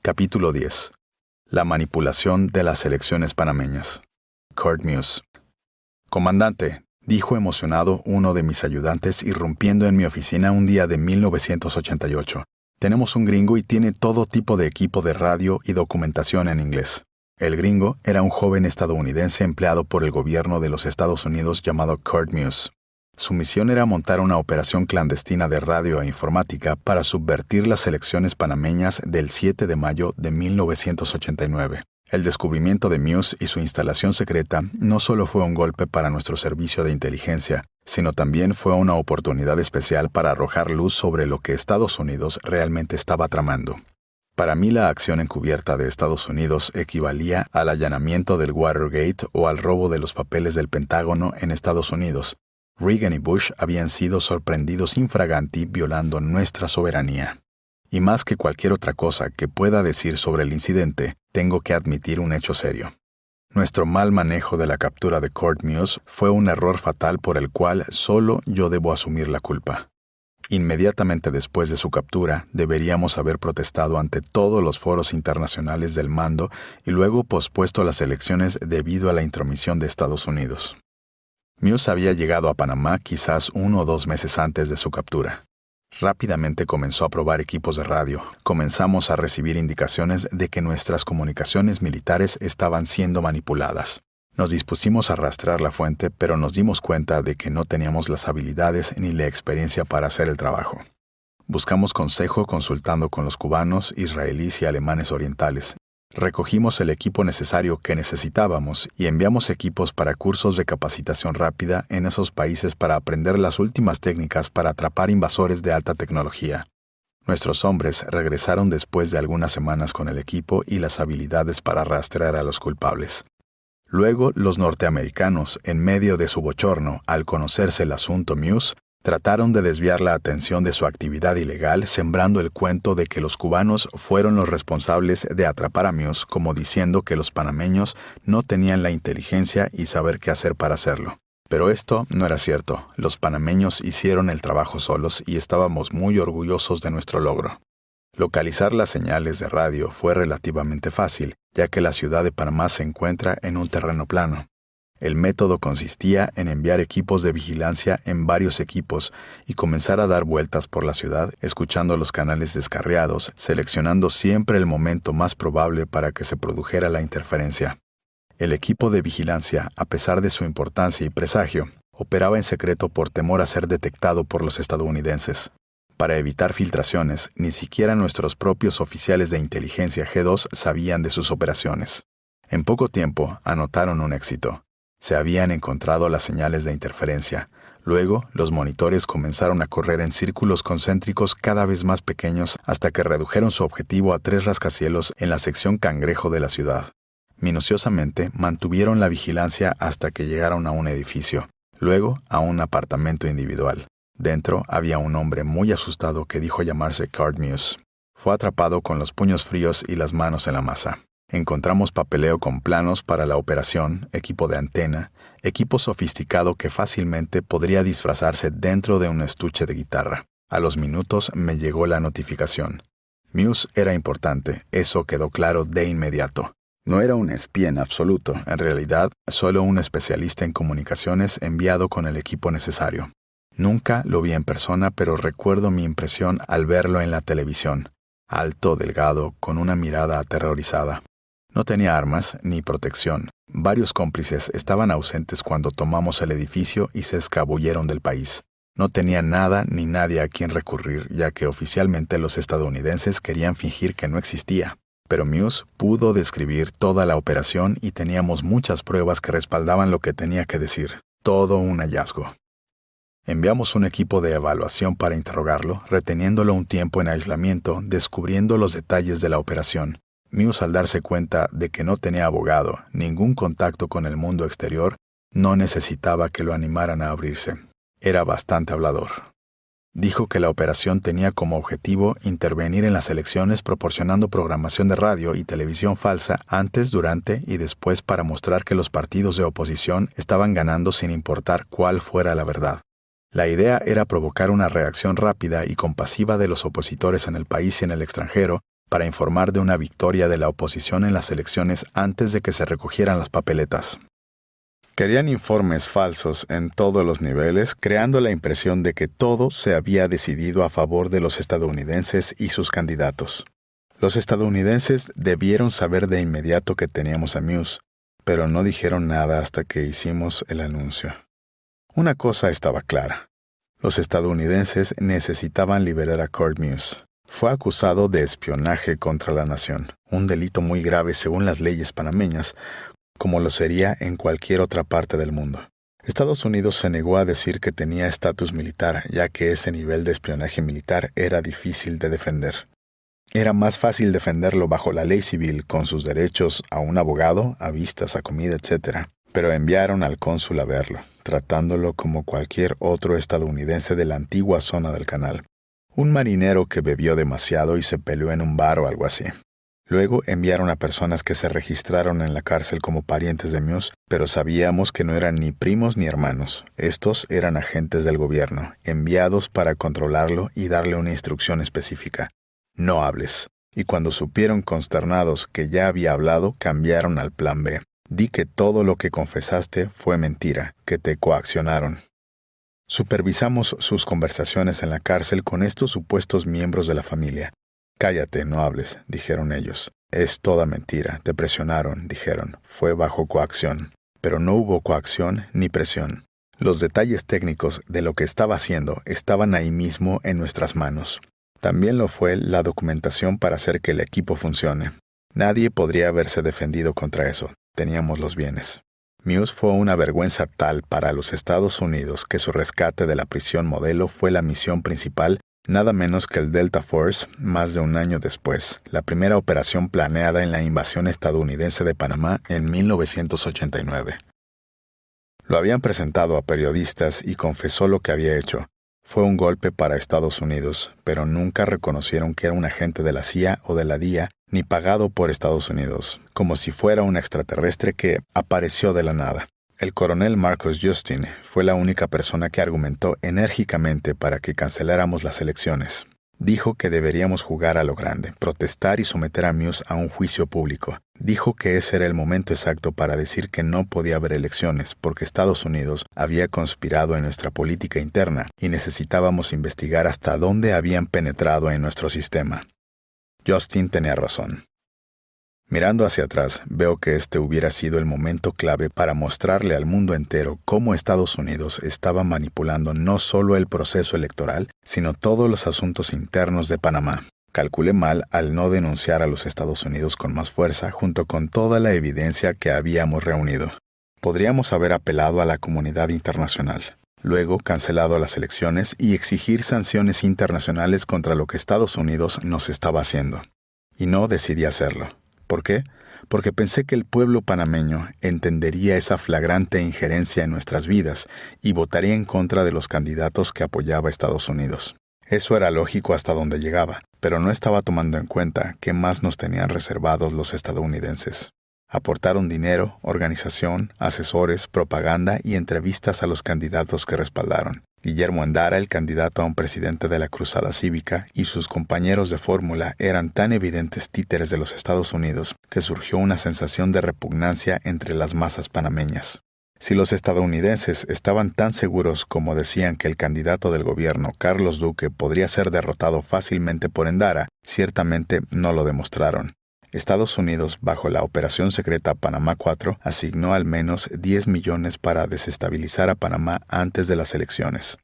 Capítulo 10. La manipulación de las elecciones panameñas. Kurt Muse. Comandante, dijo emocionado uno de mis ayudantes irrumpiendo en mi oficina un día de 1988. Tenemos un gringo y tiene todo tipo de equipo de radio y documentación en inglés. El gringo era un joven estadounidense empleado por el gobierno de los Estados Unidos llamado Kurt Muse. Su misión era montar una operación clandestina de radio e informática para subvertir las elecciones panameñas del 7 de mayo de 1989. El descubrimiento de Muse y su instalación secreta no solo fue un golpe para nuestro servicio de inteligencia, sino también fue una oportunidad especial para arrojar luz sobre lo que Estados Unidos realmente estaba tramando. Para mí, la acción encubierta de Estados Unidos equivalía al allanamiento del Watergate o al robo de los papeles del Pentágono en Estados Unidos. Reagan y Bush habían sido sorprendidos infraganti violando nuestra soberanía. Y más que cualquier otra cosa que pueda decir sobre el incidente, tengo que admitir un hecho serio. Nuestro mal manejo de la captura de Kurt Muse fue un error fatal por el cual solo yo debo asumir la culpa. Inmediatamente después de su captura, deberíamos haber protestado ante todos los foros internacionales del mando y luego pospuesto las elecciones debido a la intromisión de Estados Unidos. Muse había llegado a Panamá quizás 1 o 2 meses antes de su captura. Rápidamente comenzó a probar equipos de radio. Comenzamos a recibir indicaciones de que nuestras comunicaciones militares estaban siendo manipuladas. Nos dispusimos a rastrear la fuente, pero nos dimos cuenta de que no teníamos las habilidades ni la experiencia para hacer el trabajo. Buscamos consejo consultando con los cubanos, israelíes y alemanes orientales. Recogimos el equipo necesario que necesitábamos y enviamos equipos para cursos de capacitación rápida en esos países para aprender las últimas técnicas para atrapar invasores de alta tecnología. Nuestros hombres regresaron después de algunas semanas con el equipo y las habilidades para rastrear a los culpables. Luego, los norteamericanos, en medio de su bochorno, al conocerse el asunto Muse, trataron de desviar la atención de su actividad ilegal sembrando el cuento de que los cubanos fueron los responsables de atrapar a Muse, como diciendo que los panameños no tenían la inteligencia y saber qué hacer para hacerlo. Pero esto no era cierto. Los panameños hicieron el trabajo solos y estábamos muy orgullosos de nuestro logro. Localizar las señales de radio fue relativamente fácil, ya que la ciudad de Panamá se encuentra en un terreno plano. El método consistía en enviar equipos de vigilancia en varios equipos y comenzar a dar vueltas por la ciudad, escuchando los canales descarriados, seleccionando siempre el momento más probable para que se produjera la interferencia. El equipo de vigilancia, a pesar de su importancia y presagio, operaba en secreto por temor a ser detectado por los estadounidenses. Para evitar filtraciones, ni siquiera nuestros propios oficiales de inteligencia G2 sabían de sus operaciones. En poco tiempo, anotaron un éxito. Se habían encontrado las señales de interferencia. Luego, los monitores comenzaron a correr en círculos concéntricos cada vez más pequeños hasta que redujeron su objetivo a 3 rascacielos en la sección Cangrejo de la ciudad. Minuciosamente, mantuvieron la vigilancia hasta que llegaron a un edificio, luego a un apartamento individual. Dentro había un hombre muy asustado que dijo llamarse Kurt Muse. Fue atrapado con los puños fríos y las manos en la masa. Encontramos papeleo con planos para la operación, equipo de antena, equipo sofisticado que fácilmente podría disfrazarse dentro de un estuche de guitarra. A los minutos me llegó la notificación. Muse era importante, eso quedó claro de inmediato. No era un espía en absoluto, en realidad, solo un especialista en comunicaciones enviado con el equipo necesario. Nunca lo vi en persona, pero recuerdo mi impresión al verlo en la televisión. Alto, delgado, con una mirada aterrorizada. No tenía armas ni protección. Varios cómplices estaban ausentes cuando tomamos el edificio y se escabulleron del país. No tenía nada ni nadie a quien recurrir, ya que oficialmente los estadounidenses querían fingir que no existía. Pero Muse pudo describir toda la operación y teníamos muchas pruebas que respaldaban lo que tenía que decir. Todo un hallazgo. Enviamos un equipo de evaluación para interrogarlo, reteniéndolo un tiempo en aislamiento, descubriendo los detalles de la operación. Muse, al darse cuenta de que no tenía abogado, ningún contacto con el mundo exterior, no necesitaba que lo animaran a abrirse. Era bastante hablador. Dijo que la operación tenía como objetivo intervenir en las elecciones proporcionando programación de radio y televisión falsa antes, durante y después para mostrar que los partidos de oposición estaban ganando sin importar cuál fuera la verdad. La idea era provocar una reacción rápida y compasiva de los opositores en el país y en el extranjero, para informar de una victoria de la oposición en las elecciones antes de que se recogieran las papeletas. Querían informes falsos en todos los niveles, creando la impresión de que todo se había decidido a favor de los estadounidenses y sus candidatos. Los estadounidenses debieron saber de inmediato que teníamos a Muse, pero no dijeron nada hasta que hicimos el anuncio. Una cosa estaba clara. Los estadounidenses necesitaban liberar a Kurt Muse. Fue acusado de espionaje contra la nación, un delito muy grave según las leyes panameñas, como lo sería en cualquier otra parte del mundo. Estados Unidos se negó a decir que tenía estatus militar, ya que ese nivel de espionaje militar era difícil de defender. Era más fácil defenderlo bajo la ley civil, con sus derechos a un abogado, a vistas, a comida, etc. Pero enviaron al cónsul a verlo, tratándolo como cualquier otro estadounidense de la antigua zona del canal. Un marinero que bebió demasiado y se peleó en un bar o algo así. Luego enviaron a personas que se registraron en la cárcel como parientes de Muse, pero sabíamos que no eran ni primos ni hermanos. Estos eran agentes del gobierno, enviados para controlarlo y darle una instrucción específica. No hables. Y cuando supieron consternados que ya había hablado, cambiaron al plan B. Di que todo lo que confesaste fue mentira, que te coaccionaron. Supervisamos sus conversaciones en la cárcel con estos supuestos miembros de la familia. Cállate, no hables, dijeron ellos. Es toda mentira, te presionaron, dijeron. Fue bajo coacción. Pero no hubo coacción ni presión. Los detalles técnicos de lo que estaba haciendo estaban ahí mismo en nuestras manos. También lo fue la documentación para hacer que el equipo funcione. Nadie podría haberse defendido contra eso. Teníamos los bienes. Muse fue una vergüenza tal para los Estados Unidos que su rescate de la prisión modelo fue la misión principal, nada menos que el Delta Force, más de un año después, la primera operación planeada en la invasión estadounidense de Panamá en 1989. Lo habían presentado a periodistas y confesó lo que había hecho. Fue un golpe para Estados Unidos, pero nunca reconocieron que era un agente de la CIA o de la DIA, ni pagado por Estados Unidos, como si fuera un extraterrestre que apareció de la nada. El coronel Marcus Justin fue la única persona que argumentó enérgicamente para que canceláramos las elecciones. Dijo que deberíamos jugar a lo grande, protestar y someter a Muse a un juicio público. Dijo que ese era el momento exacto para decir que no podía haber elecciones porque Estados Unidos había conspirado en nuestra política interna y necesitábamos investigar hasta dónde habían penetrado en nuestro sistema. Justin tenía razón. Mirando hacia atrás, veo que este hubiera sido el momento clave para mostrarle al mundo entero cómo Estados Unidos estaba manipulando no solo el proceso electoral, sino todos los asuntos internos de Panamá. Calculé mal al no denunciar a los Estados Unidos con más fuerza junto con toda la evidencia que habíamos reunido. Podríamos haber apelado a la comunidad internacional, luego cancelado las elecciones y exigir sanciones internacionales contra lo que Estados Unidos nos estaba haciendo. Y no decidí hacerlo. ¿Por qué? Porque pensé que el pueblo panameño entendería esa flagrante injerencia en nuestras vidas y votaría en contra de los candidatos que apoyaba Estados Unidos. Eso era lógico hasta donde llegaba, pero no estaba tomando en cuenta qué más nos tenían reservados los estadounidenses. Aportaron dinero, organización, asesores, propaganda y entrevistas a los candidatos que respaldaron. Guillermo Endara, el candidato a un presidente de la Cruzada Cívica, y sus compañeros de fórmula eran tan evidentes títeres de los Estados Unidos que surgió una sensación de repugnancia entre las masas panameñas. Si los estadounidenses estaban tan seguros como decían que el candidato del gobierno, Carlos Duque, podría ser derrotado fácilmente por Endara, ciertamente no lo demostraron. Estados Unidos, bajo la operación secreta Panamá 4, asignó al menos 10 millones para desestabilizar a Panamá antes de las elecciones.